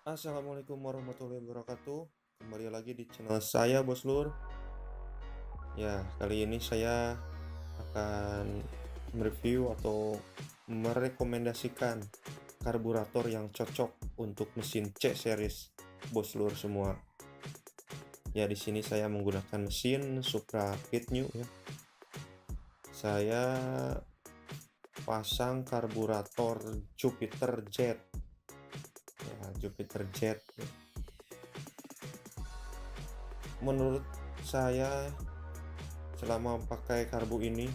Assalamualaikum warahmatullahi wabarakatuh. Kembali lagi di channel saya, Bos Lur. Ya, kali ini saya akan mereview atau merekomendasikan karburator yang cocok untuk mesin C series, Bos Lur semua. Ya, di sini saya menggunakan mesin supra new ya. Saya pasang karburator Jupiter Jet. Ya, Jupiter Jet. Menurut saya, selama pakai karbu ini,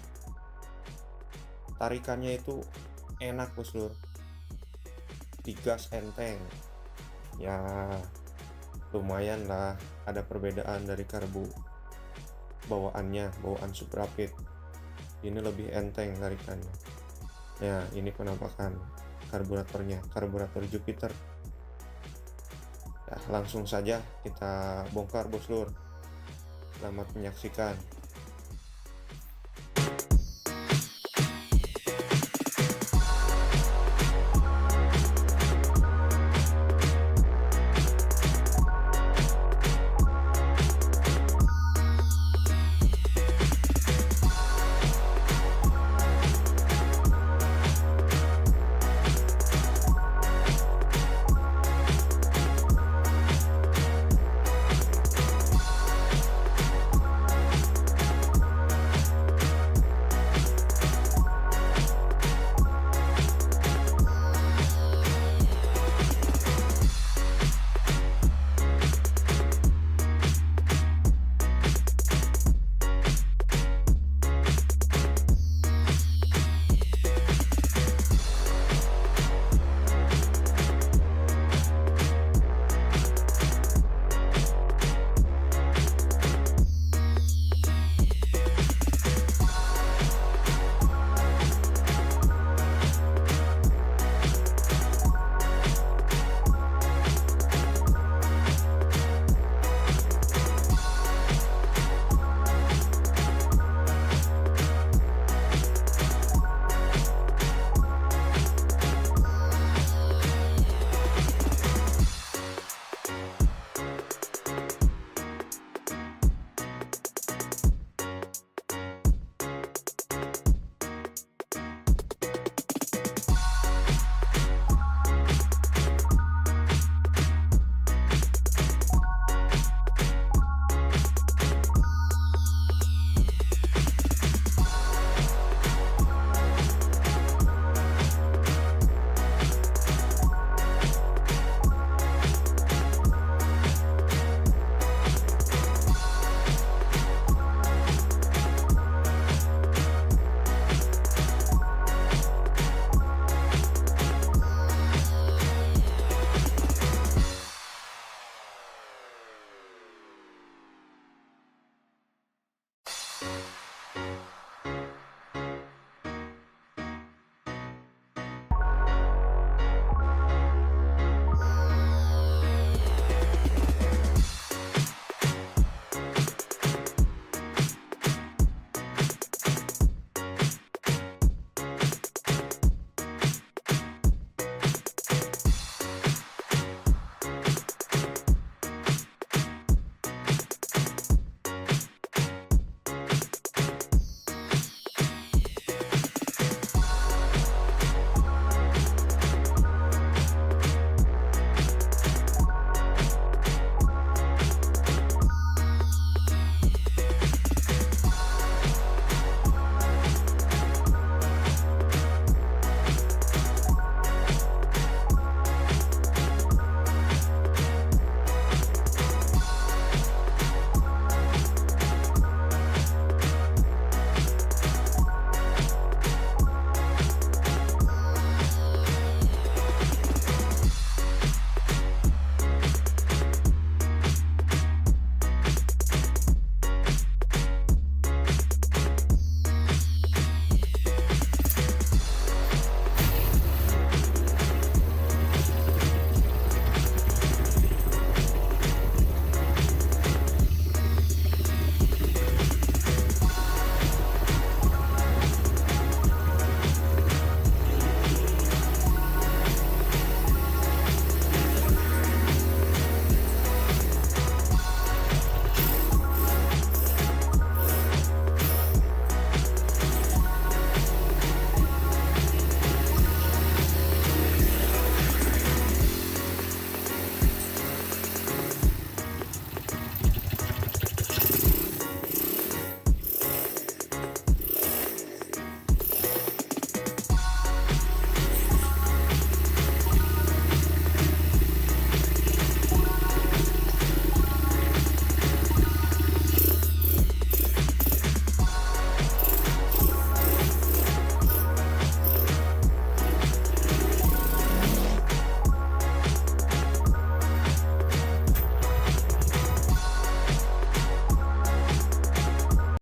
tarikannya itu enak, Bos Lur. Digas enteng. Ya, lumayan lah, ada perbedaan dari karbu bawaan Suprapit. Ini lebih enteng tarikannya. Ya, ini penampakan karburatornya, karburator Jupiter. Ya, langsung saja kita bongkar, Bos Lur. Selamat menyaksikan.